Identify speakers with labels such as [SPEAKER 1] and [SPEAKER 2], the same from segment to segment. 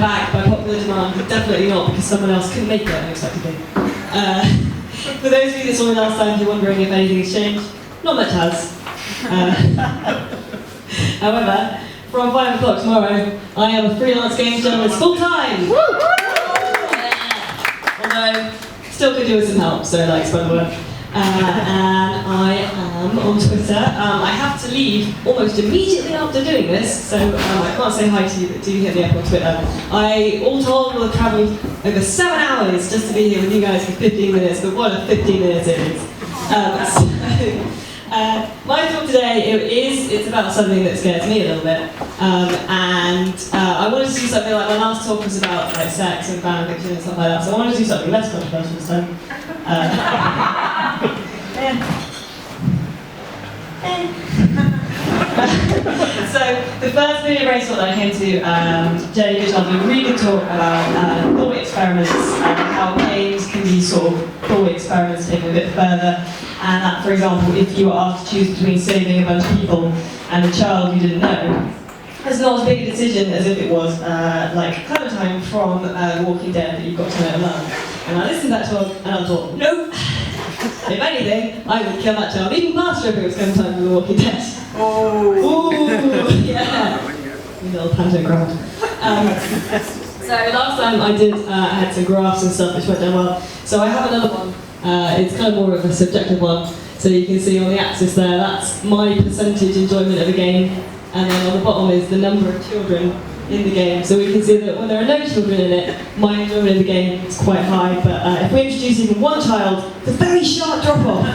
[SPEAKER 1] back by popular demand, but definitely not because someone else couldn't make it unexpectedly. For those of you that saw me last time, you're wondering if anything's changed, not much has. However, from 5 o'clock tomorrow, I am a freelance games journalist full-time! Although, still could do with some help, so like spread the word. And I am on Twitter. I have to leave almost immediately after doing this, so I can't say hi to you, but do hit me up on Twitter. I, all told, will have travelled over 7 hours just to be here with you guys for 15 minutes, but what a 15 minutes it is. My talk today, it's about something that scares me a little bit. I wanted to do something like my last talk was about like sex and fan fiction and stuff like that, so I wanted to do something less controversial this time. So the first VideoBrains talk that I came to, Jenny did a really good talk about thought experiments and how games can be sort of thought experiments taken a bit further. And that, for example, if you were asked to choose between saving a bunch of people and a child you didn't know, it's not as big a decision as if it was like Clementine from The Walking Dead that you've got to know and learn. And I listened to that talk and I thought, nope. If anything, I would kill that child even faster if it was Clementine from The Walking Dead. Oh. Ooh, yeah. Little panto crowd. So last time I had some graphs and stuff which went down well. So I have another one. It's kind of more of a subjective one. So you can see on the axis there, that's my percentage enjoyment of a game. And then on the bottom is the number of children in the game. So we can see that when there are no children in it, my enjoyment of the game is quite high. But if we introduce even one child, it's a very sharp drop-off.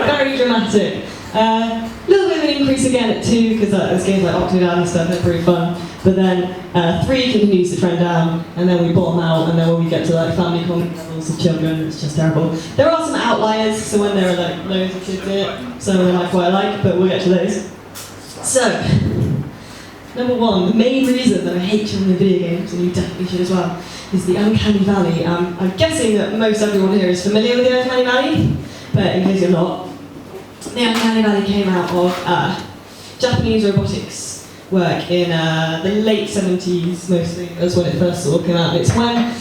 [SPEAKER 1] Very dramatic. A little bit of an increase again at 2, because there's games like Octodad and stuff, they're pretty fun. But then 3 continues to trend down, and then we bottom out, and then when we get to like family comic levels of children, it's just terrible. There are some outliers, so when there are like loads of kids in it, some of them I quite like, but we'll get to those. So, number 1, the main reason that I hate children in video games, and you definitely should as well, is the uncanny valley. I'm guessing that most everyone here is familiar with the uncanny valley, but in case you're not, the uncanny valley came out of Japanese robotics work in the late 70s, mostly, that's when it first sort of came out. It's when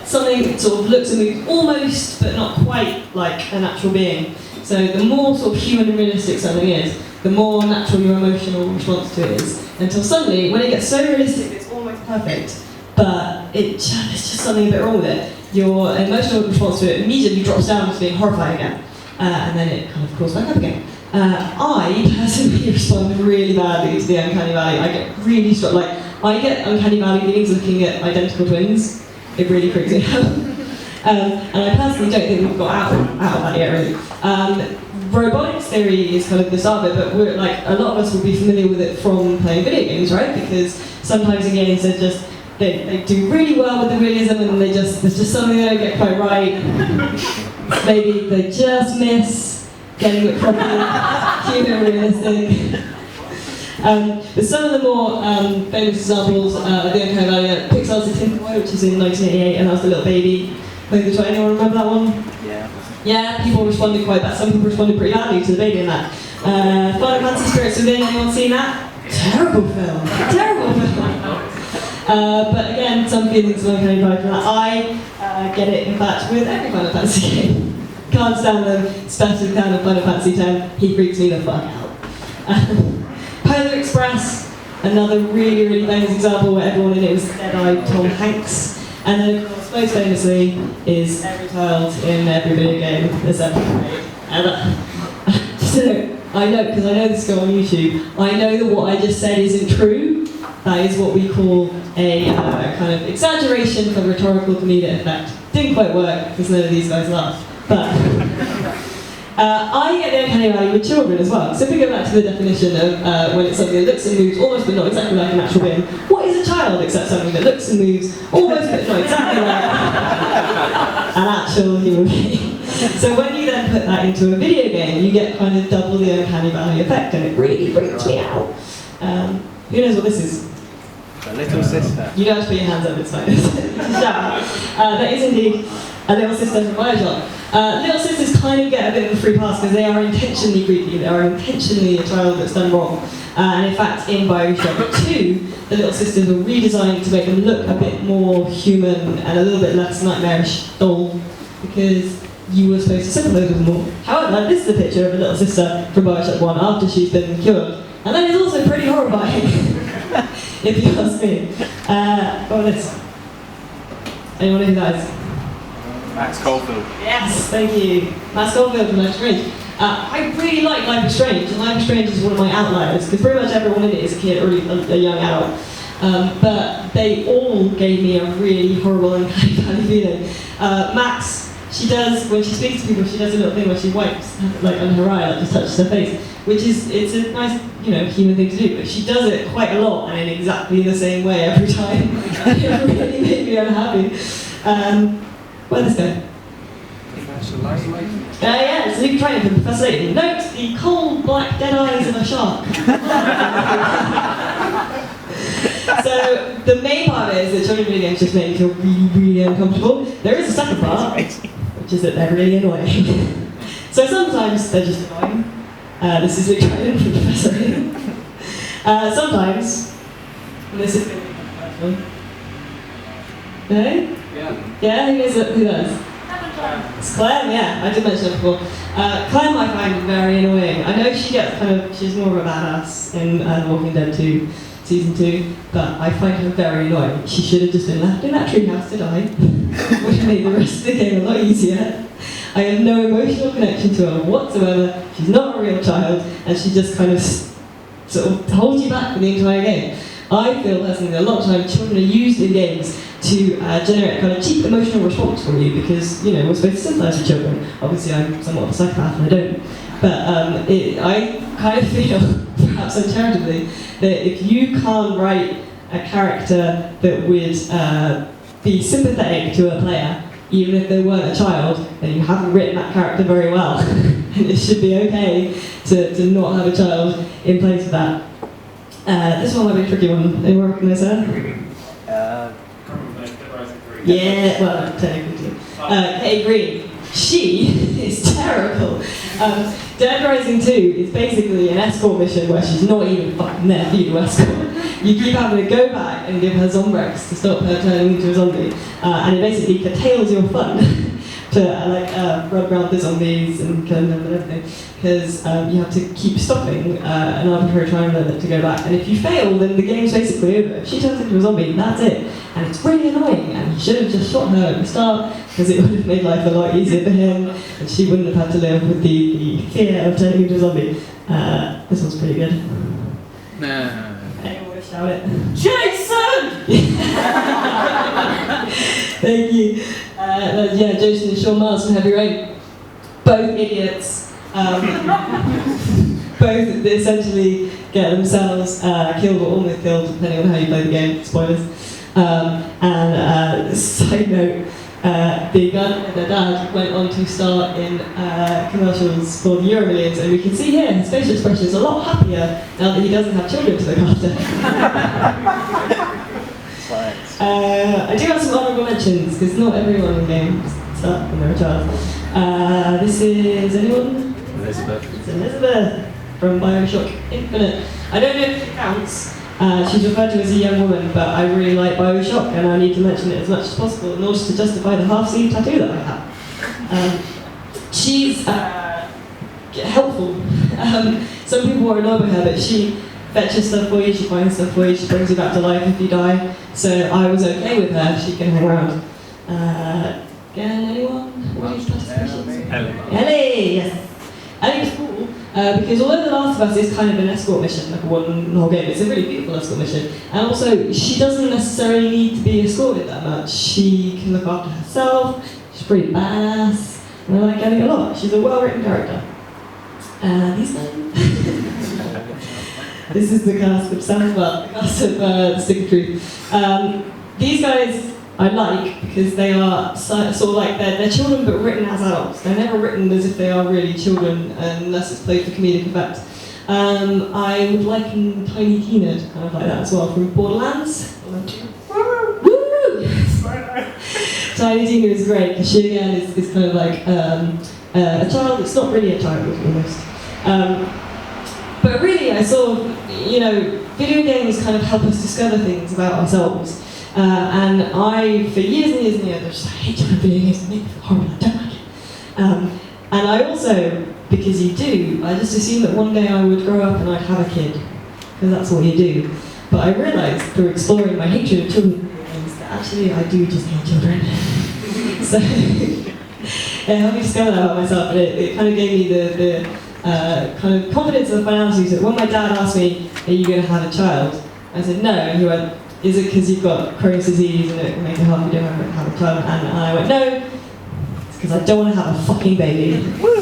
[SPEAKER 1] something sort of looks and moves almost, but not quite like a natural being. So the more sort of human and realistic something is, the more natural your emotional response to it is. Until suddenly, when it gets so realistic, it's almost perfect, but there's just something a bit wrong with it. Your emotional response to it immediately drops down to being horrified again, and then it kind of crawls back up again. I personally respond really badly to the uncanny valley. I get really struck, like, I get uncanny valley feelings looking at identical twins. It really freaks me out. And I personally don't think we've got out of that yet, really. Robotics theory is kind of the start of it, but a lot of us will be familiar with it from playing video games, right? Because sometimes in games they do really well with the realism, and there's just something they don't get quite right. Maybe they just miss getting it properly, human realistic. But some of the more famous examples of the uncanny valley are Pixar's The Tin Boy, which is in 1988, and that was the little baby. Anyone remember that one?
[SPEAKER 2] Yeah.
[SPEAKER 1] Yeah, people responded quite bad. Some people responded pretty badly to the baby in that. Final Fantasy Spirits Within, anyone seen that? Terrible film. Terrible film. But again, some feelings of uncanny valley from that. I get it, in fact, with every Final Fantasy game. Can't stand them, especially the kind of Final Fantasy X. He freaks me the fuck out. Polar Express, another really, really famous example where everyone in it was dead-eyed Tom Hanks. And then, of course, most famously is every child in every video game that's ever made. So, I know, because I know this go on YouTube, I know that what I just said isn't true. That is what we call a kind of exaggeration for rhetorical comedic effect. Didn't quite work, because none of these guys laughed. But I get the uncanny valley with children as well. So if we go back to the definition of when it's something that looks and moves almost but not exactly like a natural being, what is a child except something that looks and moves almost but not exactly like an actual human being? So when you then put that into a video game, you get kind of double the uncanny valley effect, and it really freaks me out. Who knows what this is?
[SPEAKER 2] A little sister.
[SPEAKER 1] You don't have to put your hands up, it's fine. That is indeed a little sister from BioShock. Little sisters kind of get a bit of a free pass because they are intentionally creepy, they are intentionally a child that's done wrong. And in fact, in Bioshock 2, the little sisters were redesigned to make them look a bit more human and a little bit less nightmarish dull, because you were supposed to sympathise with them more. However, this is a picture of a little sister from Bioshock 1 after she's been cured. And that is also pretty horrifying, if you ask me. What was this? Anyone know who that is?
[SPEAKER 2] Max Caulfield.
[SPEAKER 1] Yes, thank you. Max Caulfield from Life is Strange. I really like Life is Strange, and Life is Strange is one of my outliers, because pretty much everyone in it is a kid or a young adult. But they all gave me a really horrible and uncanny feeling. Max, she does, when she speaks to people, she does a little thing where she wipes, like on her eye, like just touches her face, which is, it's a nice, human thing to do, but she does it quite a lot and in exactly the same way every time. It really made me unhappy. Where's this go?
[SPEAKER 2] Professor Layton.
[SPEAKER 1] Yeah, it's a new training from Professor Layton. Note the cold black dead eyes of a shark. So the main part is that children video games just make me feel really, really uncomfortable. There is a second part, which is that they're really annoying. So sometimes they're just annoying. This is a training from Professor Layton. Sometimes, and this is going to be controversial. No?
[SPEAKER 2] Yeah.
[SPEAKER 1] Yeah, who does? It's Clem, yeah, I did mention it before. Clem I find very annoying. I know she's more of a badass in Walking Dead 2, Season 2, but I find her very annoying. She should have just been left in that treehouse to die, which made the rest of the game a lot easier. I have no emotional connection to her whatsoever. She's not a real child, and she just kind of sort of holds you back for the entire game. I feel personally that a lot of times children are used in games to generate a kind of cheap emotional response from you, because we're supposed to sympathise with children. Obviously I'm somewhat of a psychopath and I don't. But I kind of feel, perhaps uncharitably, that if you can't write a character that would be sympathetic to a player, even if they weren't a child, then you haven't written that character very well. And it should be okay to not have a child in place of that. This one might be a tricky one. Anyone recognise her? Yeah, well, technically. Hey Green. She is terrible. Dead Rising 2 is basically an escort mission where she's not even fucking there for you to escort. You keep having to go back and give her Zombrex to stop her turning into a zombie. And it basically curtails your fun to run around the zombies and kill them and everything. Because you have to keep stopping an arbitrary time limit to go back. And if you fail, then the game's basically over. If she turns into a zombie, that's it. And it's really annoying, and he should have just shot her at the start, because it would have made life a lot easier for him, and she wouldn't have had to live with the fear of turning into a zombie. This one's pretty good.
[SPEAKER 2] No.
[SPEAKER 1] Anyone want to shout it?
[SPEAKER 3] Jason!
[SPEAKER 1] Thank you. Yeah, Jason and Sean Mars from Heavy Rain. Both idiots. Both essentially get themselves killed or almost killed, depending on how you play the game. Spoilers. Side note, the gun and their dad went on to star in commercials for the Euromillions, and we can see here his facial expression is a lot happier now that he doesn't have children to look after. I do have some honourable mentions, because not everyone in games start when they're a child. This is anyone?
[SPEAKER 2] Elizabeth.
[SPEAKER 1] It's Elizabeth from Bioshock Infinite. I don't know if it counts. She's referred to as a young woman, but I really like Bioshock, and I need to mention it as much as possible in order to justify the half-sleeve tattoo that I have. She's helpful. Some people are annoyed with her, but she fetches stuff for you, she finds stuff for you, she brings you back to life if you die. So I was okay with her, she can hang around. Again, anyone? Ellie, yes. Ellie's cool, because although The Last of Us is kind of an escort mission, like a one whole game, it's a really beautiful escort mission. And also, she doesn't necessarily need to be escorted that much. She can look after herself, she's pretty badass, and I like Ellie a lot. She's a well-written character. These guys. This is the cast of the cast of The Stick of Truth. These guys I like, because they are sort of like they're children but written as adults. They're never written as if they are really children unless it's played for comedic effect. I would liken Tiny Tina to kind of like that as well from Borderlands. Woo! Tiny Tina is great, because she again is kind of like a child that's not really a child almost. But really, I saw, video games kind of help us discover things about ourselves. And I, for years and years and years, I just hate video games, they make me feel horrible, I don't like it. And I also, because you do, I just assumed that one day I would grow up and I'd have a kid, because that's what you do. But I realised through exploring my hatred of children that actually I do just hate children. So it helped me discover that about myself, and it kind of gave me the kind of confidence and finality that when my dad asked me, are you going to have a child? I said no, and he went, is it because you've got Crohn's disease and it makes it hard for you to have a child? And I went, no, it's because I don't want to have a fucking baby. Woo!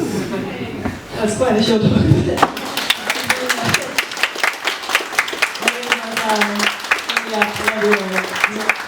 [SPEAKER 1] That's quite a short talk. Yeah, everyone.